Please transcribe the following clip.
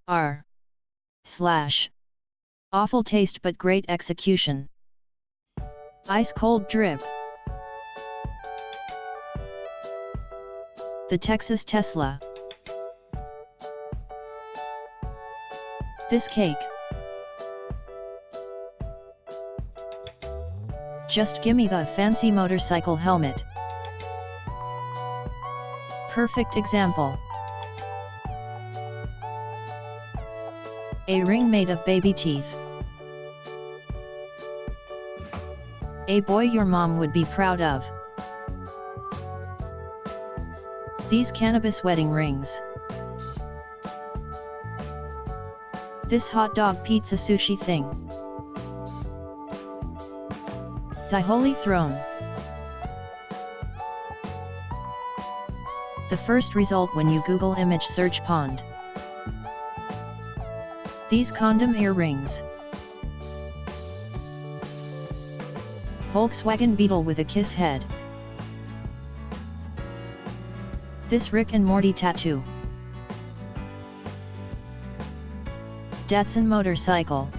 R slash awful taste but great execution. Ice cold drip. The Texas Tesla. This cake. Just gimme the fancy motorcycle helmet. Perfect example. A ring made of baby teeth. A boy your mom would be proud of. These cannabis wedding rings. This hot dog pizza sushi thing. The Holy Throne. The first result when you Google image search pond. These condom earrings. Volkswagen Beetle with a kiss head. This Rick and Morty tattoo. Datsun motorcycle.